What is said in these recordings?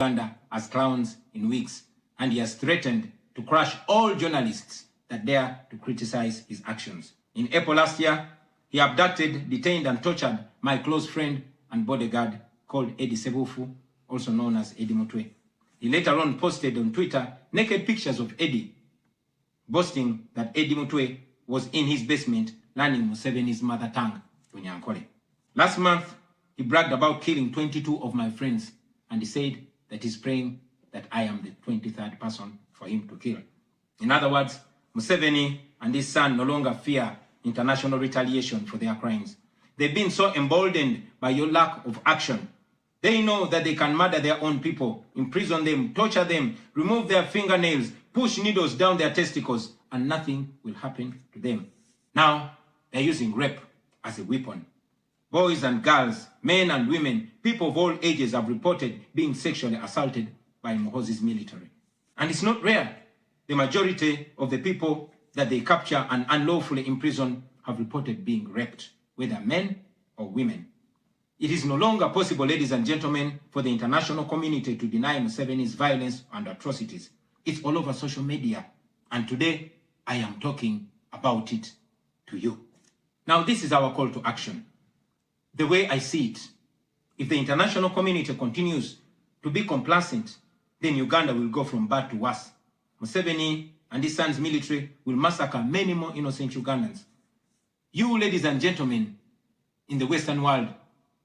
Uganda as clowns in wigs, and he has threatened to crush all journalists that dare to criticize his actions. In April last year, he abducted, detained, and tortured my close friend and bodyguard called Eddie Sebufu, also known as Eddie Mutwe. He later on posted on Twitter naked pictures of Eddie, boasting that Eddie Mutwe was in his basement learning Museveni's mother tongue, Unyankole. Last month, he bragged about killing 22 of my friends, and he said that he's praying that I am the 23rd person for him to kill. In other words, Museveni and his son no longer fear international retaliation for their crimes. They've been so emboldened by your lack of action. They know that they can murder their own people, imprison them, torture them, remove their fingernails, push needles down their testicles, and nothing will happen to them. Now, they're using rape as a weapon. Boys and girls, men and women, people of all ages have reported being sexually assaulted by Muhoozi's military. And it's not rare. The majority of the people that they capture and unlawfully imprison have reported being raped, whether men or women. It is no longer possible, ladies and gentlemen, for the international community to deny Museveni's violence and atrocities. It's all over social media. And today, I am talking about it to you. Now, this is our call to action. The way I see it, if the international community continues to be complacent, then Uganda will go from bad to worse. Museveni and his son's military will massacre many more innocent Ugandans. You, ladies and gentlemen, in the Western world,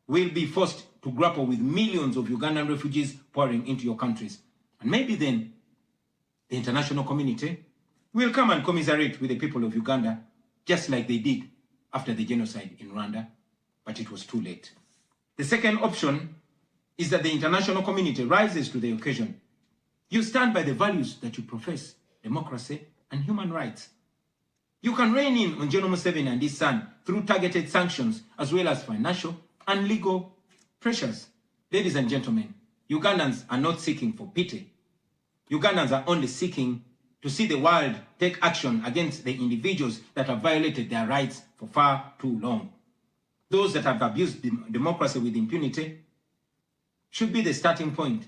will be forced to grapple with millions of Ugandan refugees pouring into your countries. And maybe then, the international community will come and commiserate with the people of Uganda, just like they did after the genocide in Rwanda, but it was too late. The second option is that the international community rises to the occasion. You stand by the values that you profess, democracy and human rights. You can rein in on General Museveni and his son through targeted sanctions as well as financial and legal pressures. Ladies and gentlemen, Ugandans are not seeking for pity. Ugandans are only seeking to see the world take action against the individuals that have violated their rights for far too long. Those that have abused democracy with impunity should be the starting point.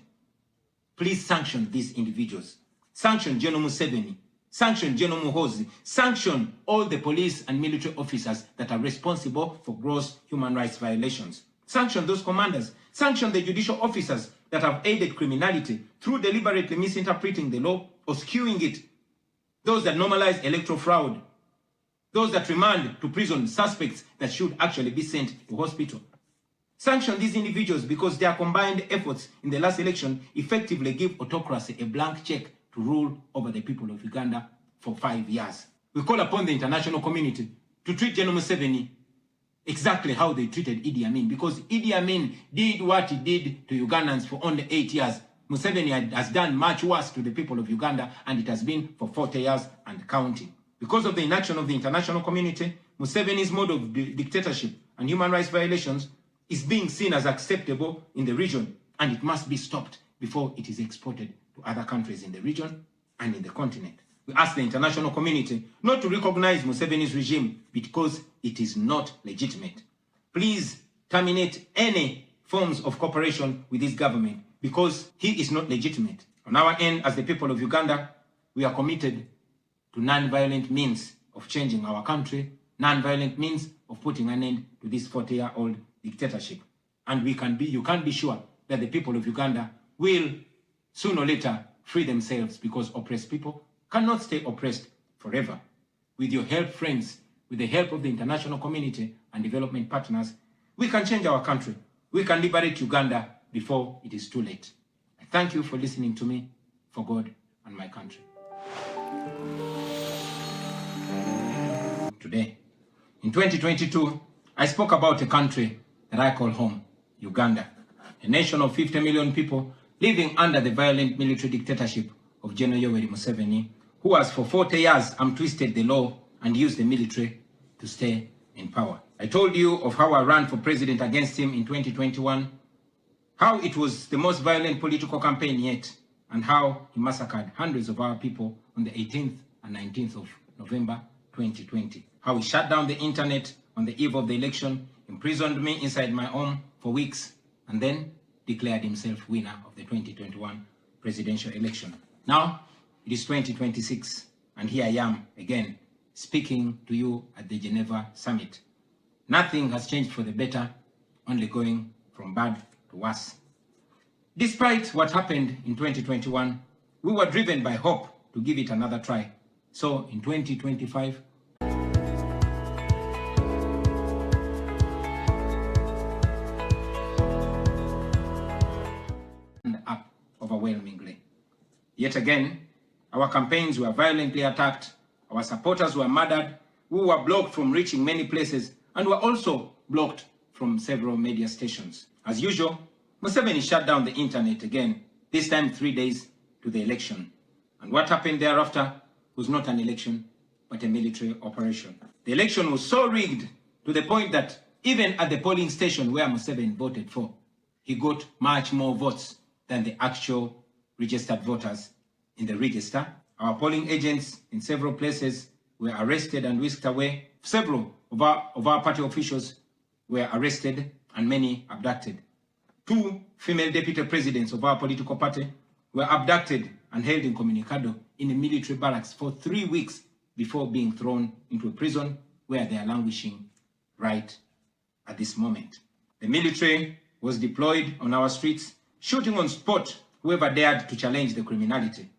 Please sanction these individuals. Sanction General Museveni. Sanction General Muhoozi. Sanction all the police and military officers that are responsible for gross human rights violations. Sanction those commanders. Sanction the judicial officers that have aided criminality through deliberately misinterpreting the law or skewing it. Those that normalize electoral fraud. Those that remand to prison suspects that should actually be sent to hospital. Sanction these individuals because their combined efforts in the last election effectively give autocracy a blank check to rule over the people of Uganda for 5 years. We call upon the international community to treat General Museveni exactly how they treated Idi Amin, because Idi Amin did what he did to Ugandans for only 8 years. Museveni has done much worse to the people of Uganda, and it has been for 40 years and counting. Because of the inaction of the international community, Museveni's mode of dictatorship and human rights violations is being seen as acceptable in the region, and it must be stopped before it is exported to other countries in the region and in the continent. We ask the international community not to recognize Museveni's regime because it is not legitimate. Please terminate any forms of cooperation with this government because he is not legitimate. On our end, as the people of Uganda, we are committed to non-violent means of changing our country, non-violent means of putting an end to this 40-year-old dictatorship. And you can be sure that the people of Uganda will sooner or later free themselves, because oppressed people cannot stay oppressed forever. With your help, friends, with the help of the international community and development partners, we can change our country. We can liberate Uganda before it is too late. I thank you for listening to me, for God and my country. Today, in 2022, I spoke about a country that I call home, Uganda, a nation of 50 million people living under the violent military dictatorship of General Yoweri Museveni, who has for 40 years twisted the law and used the military to stay in power. I told you of how I ran for president against him in 2021, how it was the most violent political campaign yet, and how he massacred hundreds of our people on the 18th and 19th of November 2020. How he shut down the internet on the eve of the election, imprisoned me inside my home for weeks, and then declared himself winner of the 2021 presidential election. Now, it is 2026, and here I am again, speaking to you at the Geneva Summit. Nothing has changed for the better, only going from bad to worse. Despite what happened in 2021, we were driven by hope to give it another try. So in 2025, and up overwhelmingly. Yet again, our campaigns were violently attacked, our supporters were murdered, we were blocked from reaching many places, and were also blocked from several media stations. As usual, Museveni shut down the internet again, this time 3 days to the election. And what happened thereafter was not an election, but a military operation. The election was so rigged to the point that even at the polling station where Museveni voted for, he got much more votes than the actual registered voters in the register. Our polling agents in several places were arrested and whisked away. Several of our party officials were arrested and many abducted. 2 female deputy presidents of our political party were abducted and held incommunicado in a military barracks for 3 weeks before being thrown into a prison where they are languishing right at this moment. The military was deployed on our streets, shooting on spot whoever dared to challenge the criminality.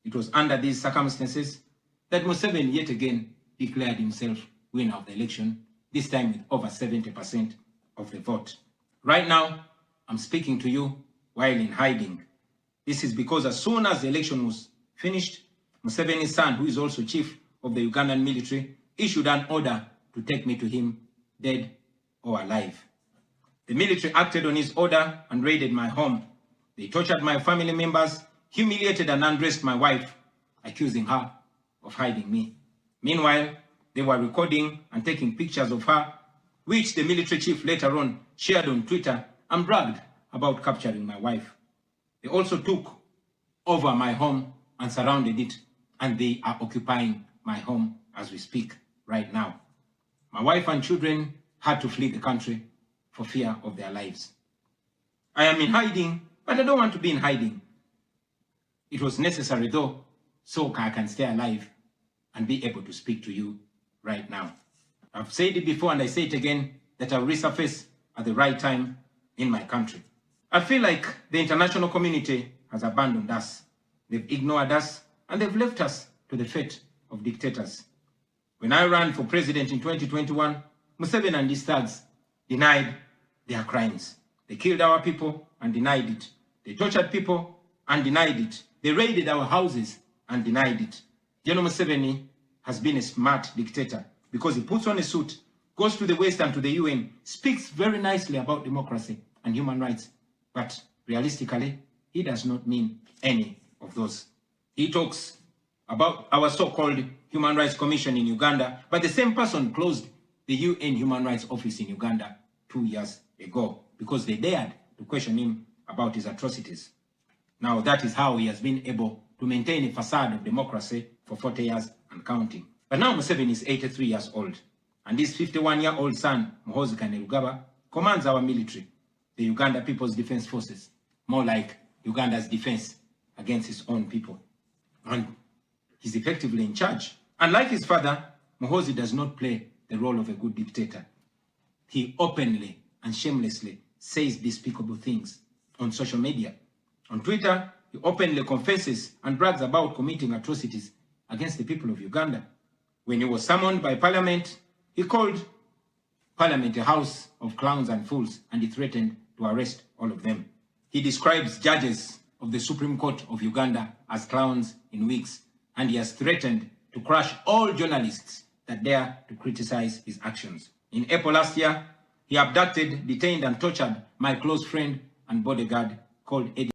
It was under these circumstances that Museveni yet again declared himself winner of the election, this time with over 70% of the vote. Right now, I'm speaking to you while in hiding. This is because as soon as the election was finished, Museveni's son, who is also chief of the Ugandan military, issued an order to take me to him, dead or alive. The military acted on his order and raided my home. They tortured my family members, humiliated and undressed my wife, accusing her of hiding me. Meanwhile, they were recording and taking pictures of her, which the military chief later on shared on Twitter and bragged about capturing my wife. They also took over my home and surrounded it, and they are occupying my home as we speak right now. My wife and children had to flee the country for fear of their lives. I am in hiding, but I don't want to be in hiding. It was necessary though, so I can stay alive and be able to speak to you right now. I've said it before and I say it again, that I'll resurface at the right time in my country. I feel like the international community has abandoned us. They've ignored us and they've left us to the fate of dictators. When I ran for president in 2021, Museveni and his thugs denied their crimes. They killed our people and denied it. They tortured people and denied it. They raided our houses and denied it. General Museveni has been a smart dictator because he puts on a suit, goes to the West and to the UN, speaks very nicely about democracy and human rights, but realistically, he does not mean any of those. He talks about our so-called Human Rights Commission in Uganda, but the same person closed the UN Human Rights Office in Uganda 2 years ago because they dared to question him about his atrocities. Now that is how he has been able to maintain a facade of democracy for 40 years and counting. But now Museveni is 83 years old, and his 51-year-old son, Muhoozi Kainerugaba, commands our military, the Uganda People's Defense Forces, more like Uganda's defense against his own people. And he's effectively in charge. Unlike his father, Muhoozi does not play the role of a good dictator. He openly and shamelessly says despicable things on social media. On Twitter, he openly confesses and brags about committing atrocities against the people of Uganda. When he was summoned by Parliament, he called Parliament a house of clowns and fools, and he threatened to arrest all of them. He describes judges of the Supreme Court of Uganda as clowns in wigs, and he has threatened to crush all journalists that dare to criticize his actions. In April last year, he abducted, detained, and tortured my close friend and bodyguard called Eddie.